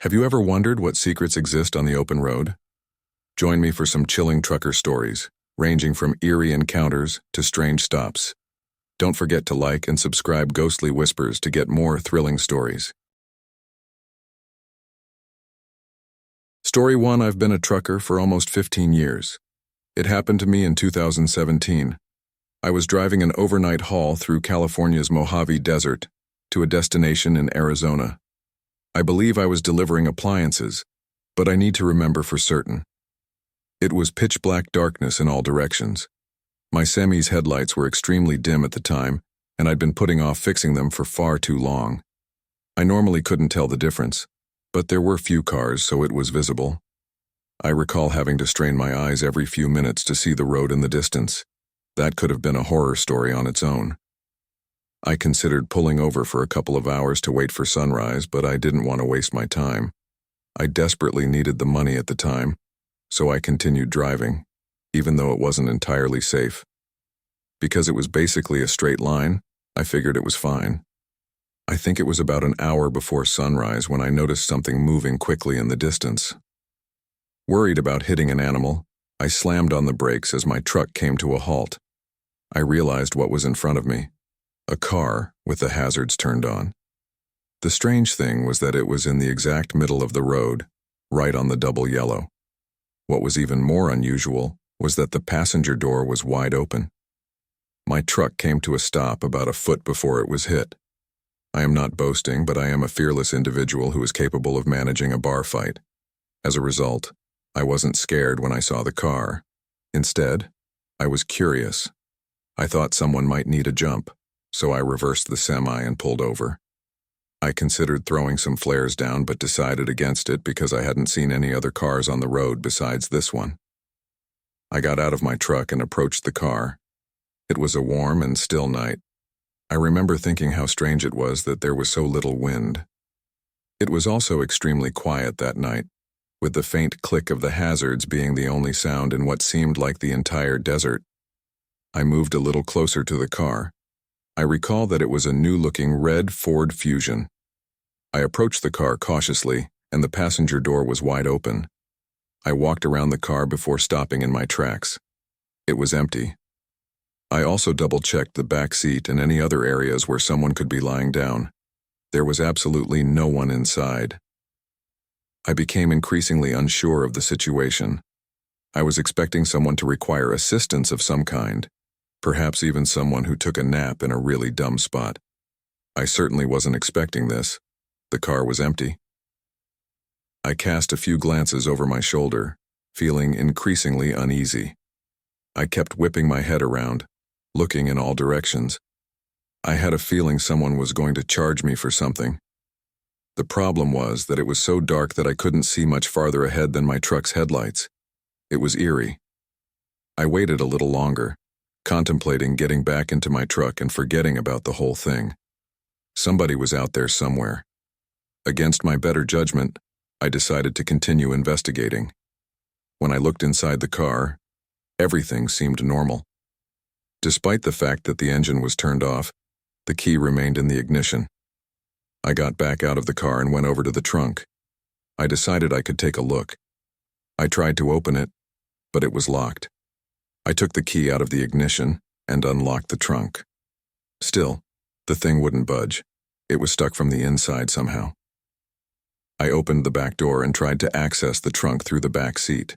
Have you ever wondered what secrets exist on the open road? Join me for some chilling trucker stories, ranging from eerie encounters to strange stops. Don't forget to like and subscribe Ghostly Whispers to get more thrilling stories. Story 1. I've been a trucker for almost 15 years. It happened to me in 2017. I was driving an overnight haul through California's Mojave Desert to a destination in Arizona. I believe I was delivering appliances, but I need to remember for certain. It was pitch black darkness in all directions. My Semi's headlights were extremely dim at the time, and I'd been putting off fixing them for far too long. I normally couldn't tell the difference, but there were few cars, so it was visible. I recall having to strain my eyes every few minutes to see the road in the distance. That could have been a horror story on its own. I considered pulling over for a couple of hours to wait for sunrise, but I didn't want to waste my time. I desperately needed the money at the time, so I continued driving, even though it wasn't entirely safe. Because it was basically a straight line, I figured it was fine. I think it was about an hour before sunrise when I noticed something moving quickly in the distance. Worried about hitting an animal, I slammed on the brakes as my truck came to a halt. I realized what was in front of me. A car with the hazards turned on. The strange thing was that it was in the exact middle of the road, right on the double yellow. What was even more unusual was that the passenger door was wide open. My truck came to a stop about a foot before it was hit. I am not boasting, but I am a fearless individual who is capable of managing a bar fight. As a result, I wasn't scared when I saw the car. Instead, I was curious. I thought someone might need a jump, so I reversed the Semi and pulled over. I considered throwing some flares down but decided against it because I hadn't seen any other cars on the road besides this one. I got out of my truck and approached the car. It was a warm and still night. I remember thinking how strange it was that there was so little wind. It was also extremely quiet that night, with the faint click of the hazards being the only sound in what seemed like the entire desert. I moved a little closer to the car. I recall that it was a new-looking red Ford Fusion. I approached the car cautiously, and the passenger door was wide open. I walked around the car before stopping in my tracks. It was empty. I also double-checked the back seat and any other areas where someone could be lying down. There was absolutely no one inside. I became increasingly unsure of the situation. I was expecting someone to require assistance of some kind. Perhaps even someone who took a nap in a really dumb spot. I certainly wasn't expecting this. The car was empty. I cast a few glances over my shoulder, feeling increasingly uneasy. I kept whipping my head around, looking in all directions. I had a feeling someone was going to charge me for something. The problem was that it was so dark that I couldn't see much farther ahead than my truck's headlights. It was eerie. I waited a little longer, contemplating getting back into my truck and forgetting about the whole thing. Somebody was out there somewhere. Against my better judgment, I decided to continue investigating. When I looked inside the car, everything seemed normal. Despite the fact that the engine was turned off, the key remained in the ignition. I got back out of the car and went over to the trunk. I decided I could take a look. I tried to open it, but it was locked. I took the key out of the ignition and unlocked the trunk. Still, the thing wouldn't budge. It was stuck from the inside somehow. I opened the back door and tried to access the trunk through the back seat.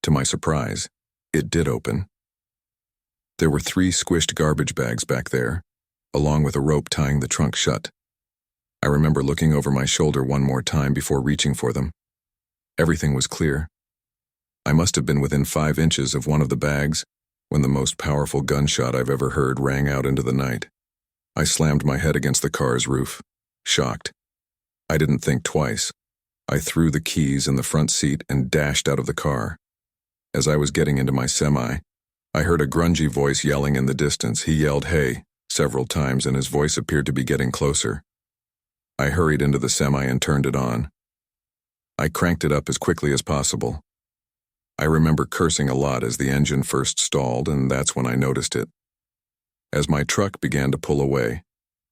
To my surprise, it did open. There were 3 squished garbage bags back there, along with a rope tying the trunk shut. I remember looking over my shoulder one more time before reaching for them. Everything was clear. I must have been within 5 inches of one of the bags when the most powerful gunshot I've ever heard rang out into the night. I slammed my head against the car's roof, shocked. I didn't think twice. I threw the keys in the front seat and dashed out of the car. As I was getting into my Semi, I heard a grungy voice yelling in the distance. He yelled, "Hey," several times, and his voice appeared to be getting closer. I hurried into the Semi and turned it on. I cranked it up as quickly as possible. I remember cursing a lot as the engine first stalled, and that's when I noticed it. As my truck began to pull away,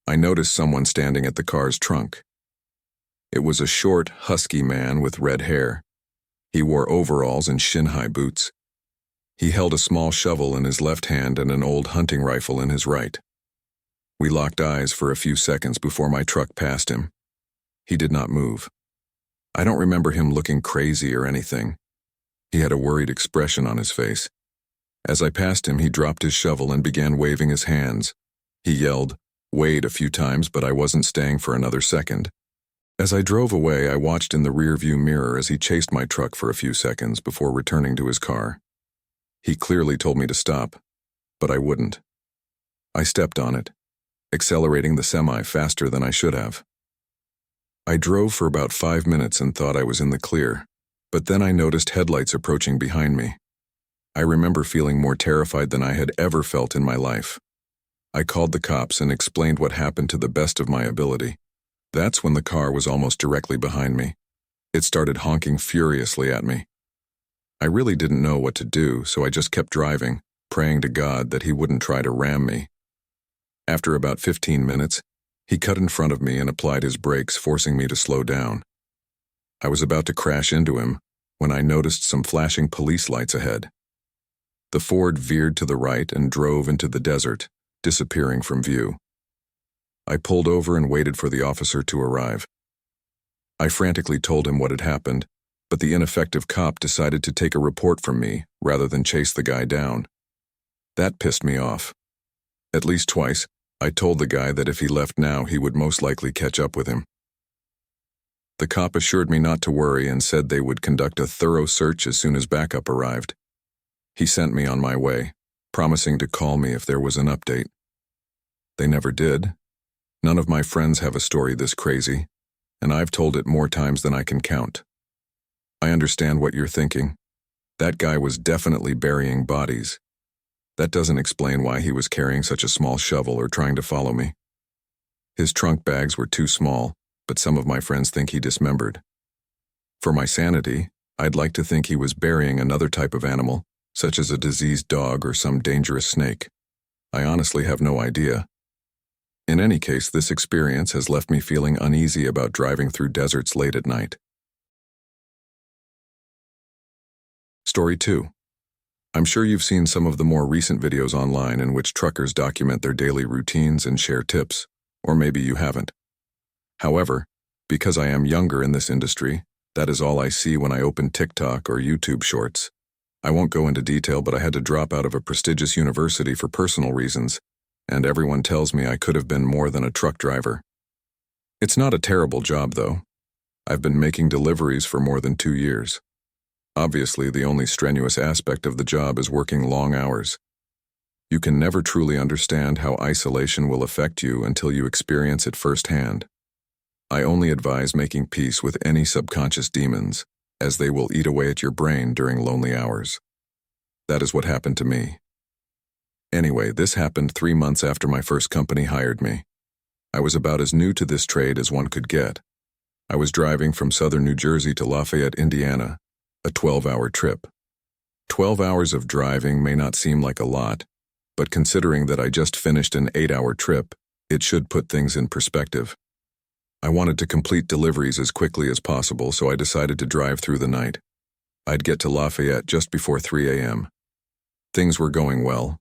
I noticed someone standing at the car's trunk. It was a short, husky man with red hair. He wore overalls and shin-high boots. He held a small shovel in his left hand and an old hunting rifle in his right. We locked eyes for a few seconds before my truck passed him. He did not move. I don't remember him looking crazy or anything. He had a worried expression on his face. As I passed him, he dropped his shovel and began waving his hands. He yelled, "Wait," a few times, but I wasn't staying for another second. As I drove away, I watched in the rearview mirror as he chased my truck for a few seconds before returning to his car. He clearly told me to stop, but I wouldn't. I stepped on it, accelerating the semi faster than I should have. I drove for about 5 minutes and thought I was in the clear, but then I noticed headlights approaching behind me. I remember feeling more terrified than I had ever felt in my life. I called the cops and explained what happened to the best of my ability. That's when the car was almost directly behind me. It started honking furiously at me. I really didn't know what to do, so I just kept driving, praying to God that he wouldn't try to ram me. After about 15 minutes, he cut in front of me and applied his brakes, forcing me to slow down. I was about to crash into him when I noticed some flashing police lights ahead. The Ford veered to the right and drove into the desert, disappearing from view. I pulled over and waited for the officer to arrive. I frantically told him what had happened, but the ineffective cop decided to take a report from me rather than chase the guy down. That pissed me off. At least twice, I told the guy that if he left now, he would most likely catch up with him. The cop assured me not to worry and said they would conduct a thorough search as soon as backup arrived. He sent me on my way, promising to call me if there was an update. They never did. None of my friends have a story this crazy, and I've told it more times than I can count. I understand what you're thinking. That guy was definitely burying bodies. That doesn't explain why he was carrying such a small shovel or trying to follow me. His trunk bags were too small, but some of my friends think he dismembered. For my sanity, I'd like to think he was burying another type of animal, such as a diseased dog or some dangerous snake. I honestly have no idea. In any case, this experience has left me feeling uneasy about driving through deserts late at night. Story 2. I'm sure you've seen some of the more recent videos online in which truckers document their daily routines and share tips, or maybe you haven't. However, because I am younger in this industry, that is all I see when I open TikTok or YouTube Shorts. I won't go into detail, but I had to drop out of a prestigious university for personal reasons, and everyone tells me I could have been more than a truck driver. It's not a terrible job, though. I've been making deliveries for more than 2 years. Obviously, the only strenuous aspect of the job is working long hours. You can never truly understand how isolation will affect you until you experience it firsthand. I only advise making peace with any subconscious demons, as they will eat away at your brain during lonely hours. That is what happened to me. Anyway, this happened 3 months after my first company hired me. I was about as new to this trade as one could get. I was driving from southern New Jersey to Lafayette, Indiana, a 12-hour trip. 12 hours of driving may not seem like a lot, but considering that I just finished an 8-hour trip, it should put things in perspective. I wanted to complete deliveries as quickly as possible, so I decided to drive through the night. I'd get to Lafayette just before 3 a.m. Things were going well.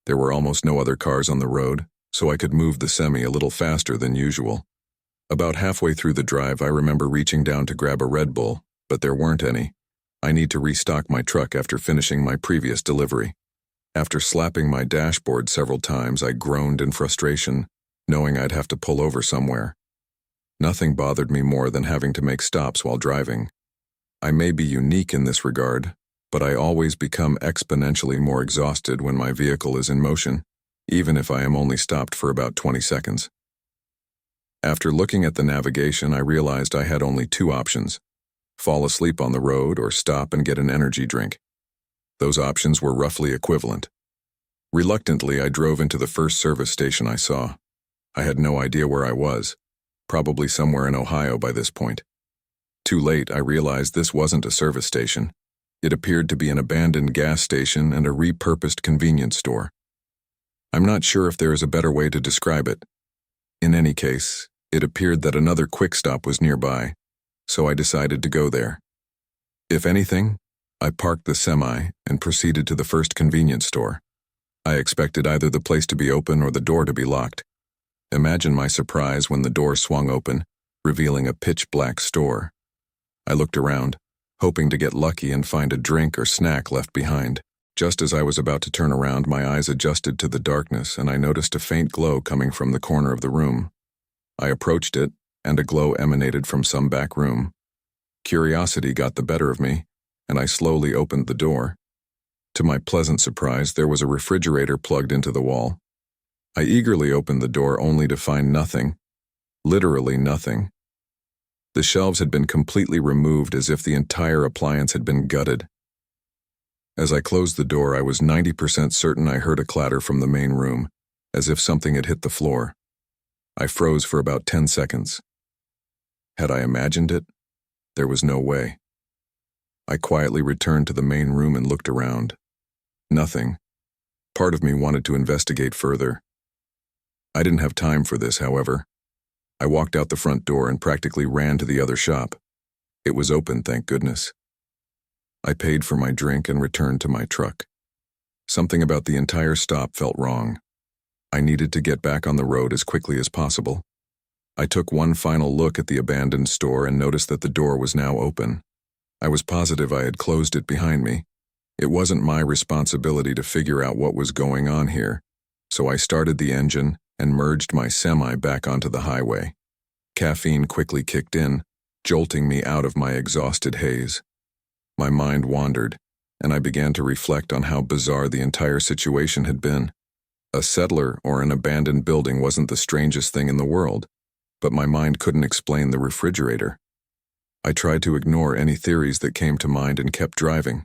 There were almost no other cars on the road, so I could move the semi a little faster than usual. About halfway through the drive, I remember reaching down to grab a Red Bull, but there weren't any. I need to restock my truck after finishing my previous delivery. After slapping my dashboard several times, I groaned in frustration, knowing I'd have to pull over somewhere. Nothing bothered me more than having to make stops while driving. I may be unique in this regard, but I always become exponentially more exhausted when my vehicle is in motion, even if I am only stopped for about 20 seconds. After looking at the navigation, I realized I had only 2 options: fall asleep on the road or stop and get an energy drink. Those options were roughly equivalent. Reluctantly, I drove into the first service station I saw. I had no idea where I was, probably somewhere in Ohio by this point. Too late, I realized this wasn't a service station. It appeared to be an abandoned gas station and a repurposed convenience store. I'm not sure if there is a better way to describe it. In any case, It appeared that another quick stop was nearby, so I decided to go there. If anything, I parked the semi and proceeded to the first convenience store. I expected either the place to be open or the door to be locked. Imagine my surprise when the door swung open, revealing a pitch-black store. I looked around, hoping to get lucky and find a drink or snack left behind. Just as I was about to turn around, my eyes adjusted to the darkness and I noticed a faint glow coming from the corner of the room. I approached it, and a glow emanated from some back room. Curiosity got the better of me, and I slowly opened the door. To my pleasant surprise, there was a refrigerator plugged into the wall. I eagerly opened the door only to find nothing. Literally nothing. The shelves had been completely removed as if the entire appliance had been gutted. As I closed the door, I was 90% certain I heard a clatter from the main room, as if something had hit the floor. I froze for about 10 seconds. Had I imagined it? There was no way. I quietly returned to the main room and looked around. Nothing. Part of me wanted to investigate further. I didn't have time for this, however. I walked out the front door and practically ran to the other shop. It was open, thank goodness. I paid for my drink and returned to my truck. Something about the entire stop felt wrong. I needed to get back on the road as quickly as possible. I took one final look at the abandoned store and noticed that the door was now open. I was positive I had closed it behind me. It wasn't my responsibility to figure out what was going on here, so I started the engine and merged my semi back onto the highway. Caffeine quickly kicked in, jolting me out of my exhausted haze. My mind wandered, and I began to reflect on how bizarre the entire situation had been. A settler or an abandoned building wasn't the strangest thing in the world, but my mind couldn't explain the refrigerator. I tried to ignore any theories that came to mind and kept driving.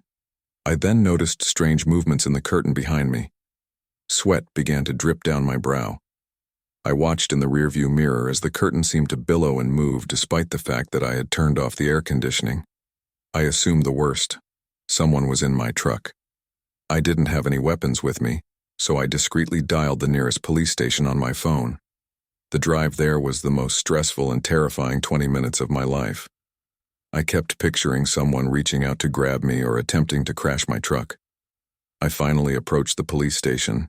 I then noticed strange movements in the curtain behind me. Sweat began to drip down my brow. I watched in the rearview mirror as the curtain seemed to billow and move despite the fact that I had turned off the air conditioning. I assumed the worst. Someone was in my truck. I didn't have any weapons with me, so I discreetly dialed the nearest police station on my phone. The drive there was the most stressful and terrifying 20 minutes of my life. I kept picturing someone reaching out to grab me or attempting to crash my truck. I finally approached the police station.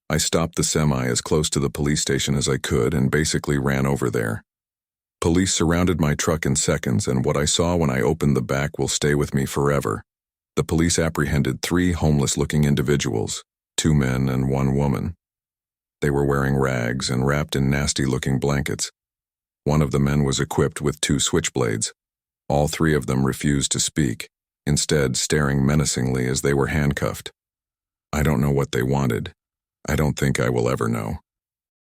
I stopped the semi as close to the police station as I could and basically ran over there. Police surrounded my truck in seconds, and what I saw when I opened the back will stay with me forever. The police apprehended 3 homeless-looking individuals, 2 men and 1 woman. They were wearing rags and wrapped in nasty-looking blankets. One of the men was equipped with 2 switchblades. All 3 of them refused to speak, instead staring menacingly as they were handcuffed. I don't know what they wanted. I don't think I will ever know.